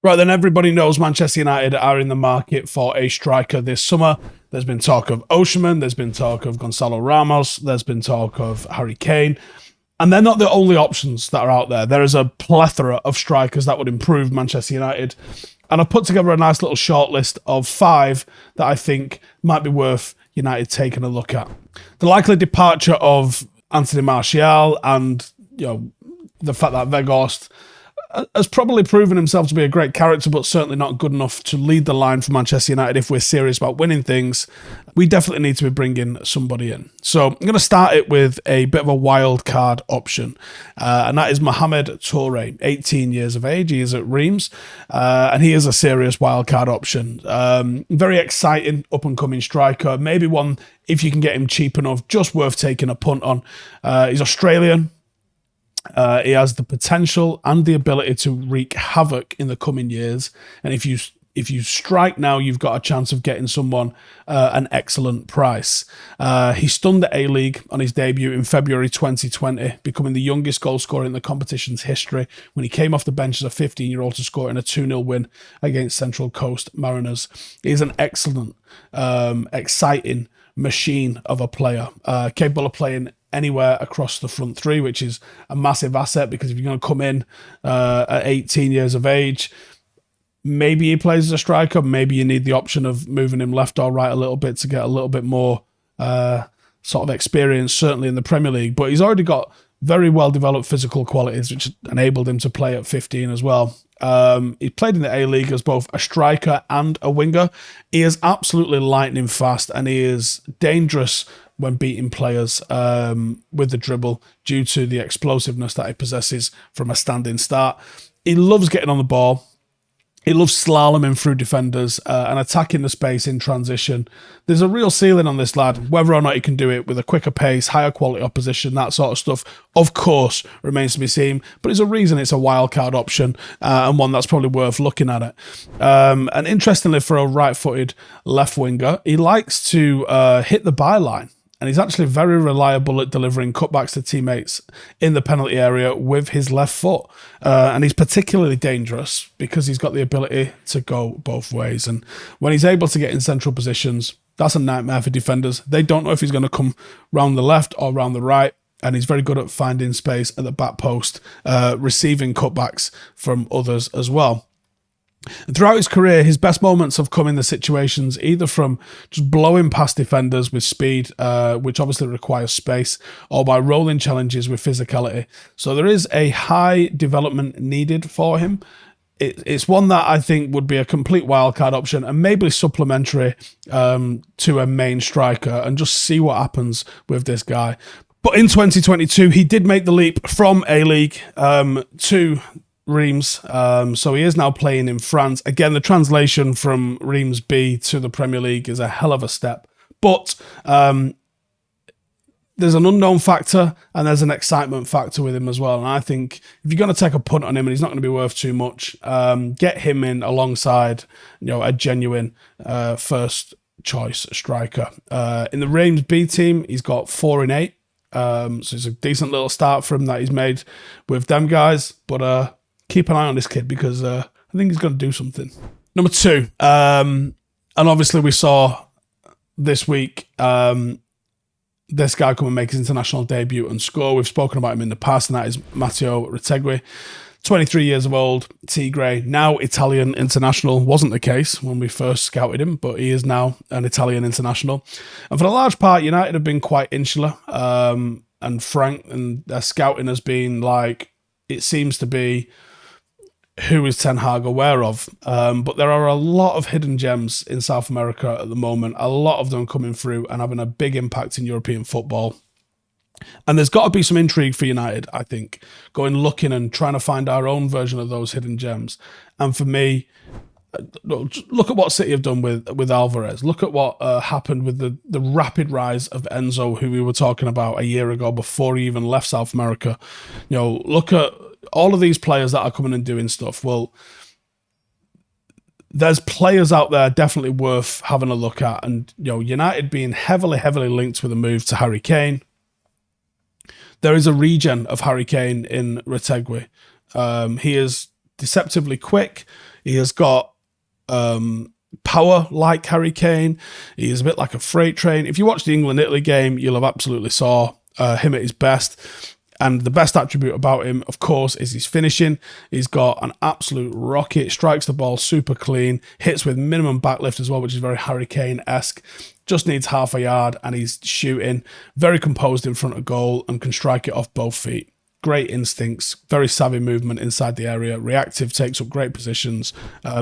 Right then, everybody knows Manchester United are in the market for a striker this summer. There's been talk of Osimhen, there's been talk of Gonzalo Ramos, there's been talk of Harry Kane, and they're not the only options that are out there. There is a plethora of strikers that would improve Manchester United, and I've put together a nice little shortlist of 5 that I think might be worth United taking a look at. The likely departure of Anthony Martial and the fact that Weghorst has probably proven himself to be a great character, but certainly not good enough to lead the line for Manchester United if we're serious about winning things. We definitely need to be bringing somebody in. So I'm going to start it with a bit of a wild card option, and that is Mohamed Toray, 18 years of age. He is at Reims, and he is a serious wild card option. Very exciting up-and-coming striker, maybe one, if you can get him cheap enough, just worth taking a punt on. He's Australian. He has the potential and the ability to wreak havoc in the coming years. And if you strike now, you've got a chance of getting someone an excellent price. He stunned the A-League on his debut in February 2020, becoming the youngest goal scorer in the competition's history when he came off the bench as a 15-year-old to score in a 2-0 win against Central Coast Mariners. He's an excellent, exciting machine of a player, capable of playing anywhere across the front three, which is a massive asset, because if you're going to come in at 18 years of age, maybe he plays as a striker, maybe you need the option of moving him left or right a little bit to get a little bit more sort of experience, certainly in the Premier League. But he's already got very well developed physical qualities, which enabled him to play at 15 as well. He played in the A-League as both a striker and a winger. He is absolutely lightning fast, and he is dangerous when beating players with the dribble due to the explosiveness that he possesses from a standing start. He loves getting on the ball. He loves slaloming through defenders and attacking the space in transition. There's a real ceiling on this lad. Whether or not he can do it with a quicker pace, higher quality opposition, that sort of stuff, of course, remains to be seen. But there's a reason it's a wild card option, and one that's probably worth looking at it. And interestingly, for a right-footed left winger, he likes to hit the byline. And he's actually very reliable at delivering cutbacks to teammates in the penalty area with his left foot. And he's particularly dangerous because he's got the ability to go both ways. And when he's able to get in central positions, that's a nightmare for defenders. They don't know if he's going to come round the left or round the right. And he's very good at finding space at the back post, receiving cutbacks from others as well. And throughout his career, his best moments have come in the situations either from just blowing past defenders with speed, which obviously requires space, or by rolling challenges with physicality. So there is a high development needed for him. It's one that I think would be a complete wildcard option and maybe supplementary to a main striker, and just see what happens with this guy. But in 2022, he did make the leap from A-League to Reims, so he is now playing in France. Again, the translation from Reims B to the Premier League is a hell of a step, but there's an unknown factor and there's an excitement factor with him as well. And I think if you're going to take a punt on him and he's not going to be worth too much, get him in alongside a genuine first choice striker. In the Reims B team, he's got 4 in 8, so it's a decent little start for him that he's made with them guys, but keep an eye on this kid, because I think he's going to do something. Number 2, and obviously we saw this week this guy come and make his international debut and score. We've spoken about him in the past, and that is Mateo Retigwe. 23 years of old, Tigre, now Italian international. Wasn't the case when we first scouted him, but he is now an Italian international. And for the large part, United have been quite insular and frank, and their scouting has been like, it seems to be, who is Ten Hag aware of? But there are a lot of hidden gems in South America at the moment, a lot of them coming through and having a big impact in European football. And there's got to be some intrigue for United, I think, going looking and trying to find our own version of those hidden gems. And for me, look at what City have done with Alvarez. Look at what happened with the rapid rise of Enzo, who we were talking about a year ago before he even left South America. Look at all of these players that are coming and doing stuff. Well, there's players out there definitely worth having a look at. And United being heavily linked with a move to Harry Kane. There is a regen of Harry Kane in Retegui. He is deceptively quick. He has got power like Harry Kane. He is a bit like a freight train. If you watch the England-Italy game, you'll have absolutely saw him at his best. And the best attribute about him, of course, is his finishing. He's got an absolute rocket, strikes the ball super clean, hits with minimum backlift as well, which is very Harry Kane-esque. Just needs half a yard and he's shooting. Very composed in front of goal and can strike it off both feet. Great instincts, very savvy movement inside the area. Reactive, takes up great positions.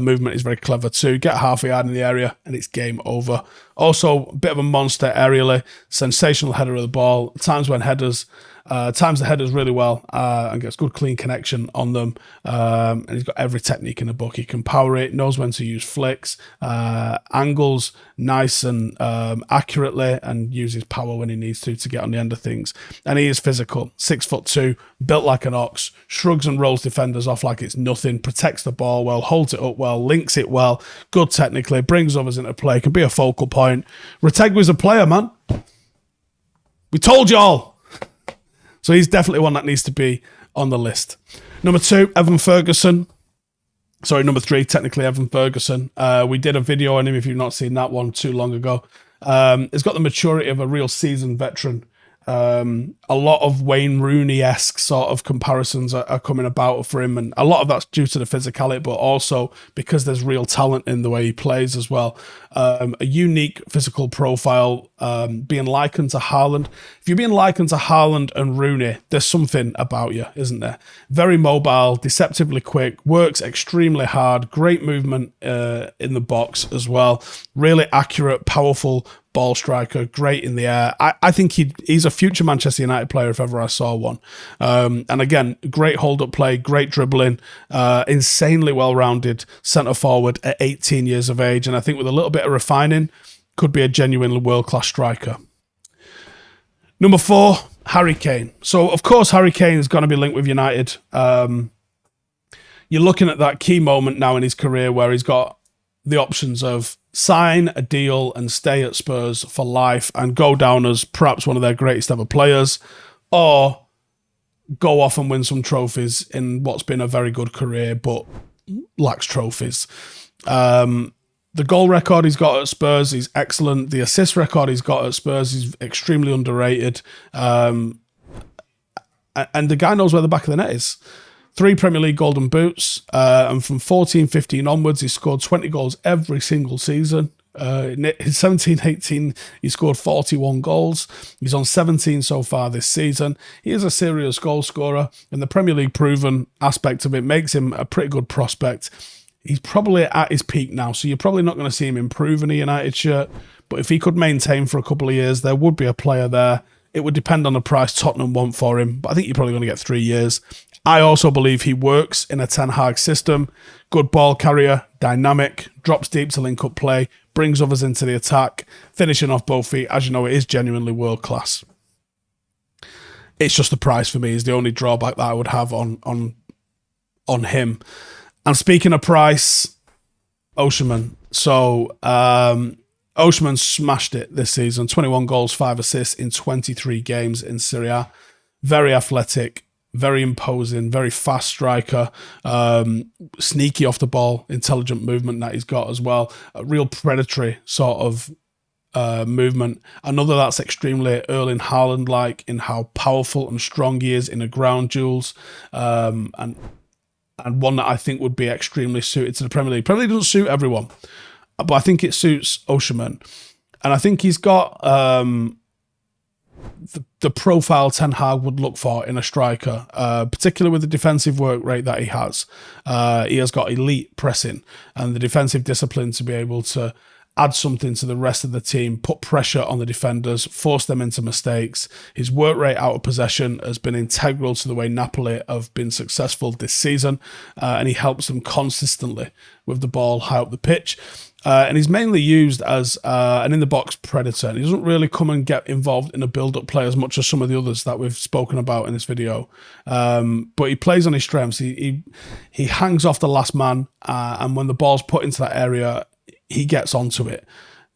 Movement is very clever too. Get half a yard in the area and it's game over. Also, a bit of a monster aerially. Sensational header of the ball. Times the headers really well and gets good clean connection on them. And he's got every technique in the book. He can power it, knows when to use flicks, angles nice and accurately, and uses power when he needs to get on the end of things. And he is physical, 6'2", built like an ox, shrugs and rolls defenders off like it's nothing, protects the ball well, holds it up well, links it well, good technically, brings others into play, can be a focal point. Retigwe's a player, man. We told you all. So he's definitely one that needs to be on the list. Number 2, Evan Ferguson. Sorry, number 3, technically Evan Ferguson. We did a video on him, if you've not seen that one, too long ago. He's got the maturity of a real seasoned veteran. A lot of Wayne Rooney-esque sort of comparisons are coming about for him, and a lot of that's due to the physicality, but also because there's real talent in the way he plays as well. A unique physical profile, being likened to Haaland. If you're being likened to Haaland and Rooney, there's something about you, isn't there? Very mobile, deceptively quick, works extremely hard, great movement in the box as well. Really accurate, powerful ball striker, great in the air. I think he's a future Manchester United player if ever I saw one. And again, great hold-up play, great dribbling, insanely well-rounded centre forward at 18 years of age, and I think with a little bit of refining, could be a genuinely world-class striker. Number 4, Harry Kane. So, of course, Harry Kane is going to be linked with United. You're looking at that key moment now in his career where he's got the options of sign a deal and stay at Spurs for life and go down as perhaps one of their greatest ever players, or go off and win some trophies in what's been a very good career but lacks trophies. The goal record he's got at Spurs is excellent. The assist record he's got at Spurs is extremely underrated. And the guy knows where the back of the net is. 3 Premier League Golden Boots, and from 14-15 onwards, he scored 20 goals every single season. In 17-18, he scored 41 goals. He's on 17 so far this season. He is a serious goal scorer, and the Premier League proven aspect of it makes him a pretty good prospect. He's probably at his peak now, so you're probably not going to see him improve in a United shirt, but if he could maintain for a couple of years, there would be a player there. It would depend on the price Tottenham want for him, but I think you're probably going to get 3 years. I also believe he works in a Ten Hag system. Good ball carrier, dynamic, drops deep to link up play, brings others into the attack, finishing off both feet. As you know, it is genuinely world class. It's just the price for me is the only drawback that I would have on him. And speaking of price, Osimhen. So Osimhen smashed it this season. 21 goals, 5 assists in 23 games in Serie A. Very athletic, very imposing, very fast striker, sneaky off the ball, intelligent movement that he's got as well. A real predatory sort of movement. Another that's extremely Erling Haaland-like in how powerful and strong he is in the ground duels, and one that I think would be extremely suited to the Premier League. Premier League doesn't suit everyone, but I think it suits Osimhen. And I think he's got the profile Ten Hag would look for in a striker, particularly with the defensive work rate that he has. He has got elite pressing and the defensive discipline to be able to add something to the rest of the team, put pressure on the defenders, force them into mistakes. His work rate out of possession has been integral to the way Napoli have been successful this season, and he helps them consistently with the ball high up the pitch. And he's mainly used as an in-the-box predator. He doesn't really come and get involved in a build-up play as much as some of the others that we've spoken about in this video. But he plays on his strengths. He hangs off the last man, and when the ball's put into that area, he gets onto it.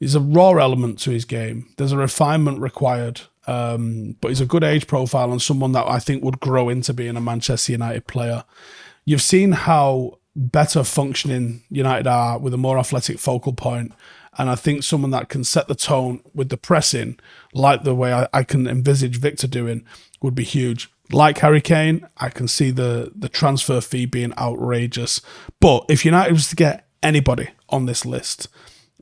There's a raw element to his game. There's a refinement required, but he's a good age profile and someone that I think would grow into being a Manchester United player. You've seen how better functioning United are with a more athletic focal point. And I think someone that can set the tone with the pressing, like the way I can envisage Victor doing, would be huge. Like Harry Kane, I can see the transfer fee being outrageous. But if United was to get anybody on this list,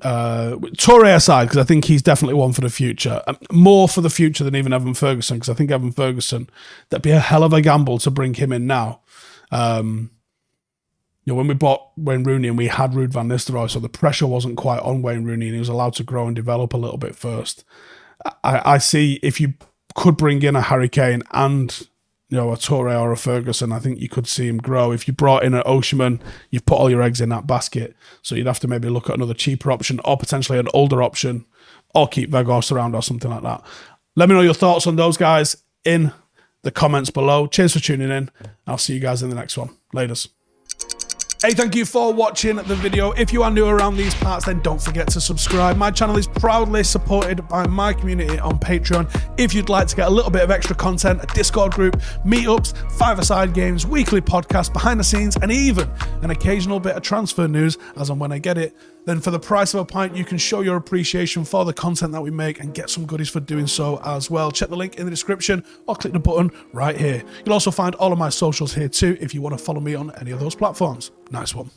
Toray aside, because I think he's definitely one for the future, more for the future than even Evan Ferguson, because I think Evan Ferguson, that'd be a hell of a gamble to bring him in now. When we bought Wayne Rooney and we had Ruud van Nistelrooy, so the pressure wasn't quite on Wayne Rooney and he was allowed to grow and develop a little bit first. I see if you could bring in a Harry Kane and a Toray or a Ferguson, I think you could see him grow. If you brought in an Osimhen, you've put all your eggs in that basket. So you'd have to maybe look at another cheaper option or potentially an older option or keep Weghorst around or something like that. Let me know your thoughts on those guys in the comments below. Cheers for tuning in. I'll see you guys in the next one. Laters. Hey, thank you for watching the video. If you are new around these parts, then don't forget to subscribe. My channel is proudly supported by my community on Patreon. If you'd like to get a little bit of extra content, a Discord group, meetups, five-a-side games, weekly podcasts, behind the scenes, and even an occasional bit of transfer news as and when I get it, then for the price of a pint, you can show your appreciation for the content that we make and get some goodies for doing so as well. Check the link in the description or click the button right here. You'll also find all of my socials here too if you want to follow me on any of those platforms. Nice one.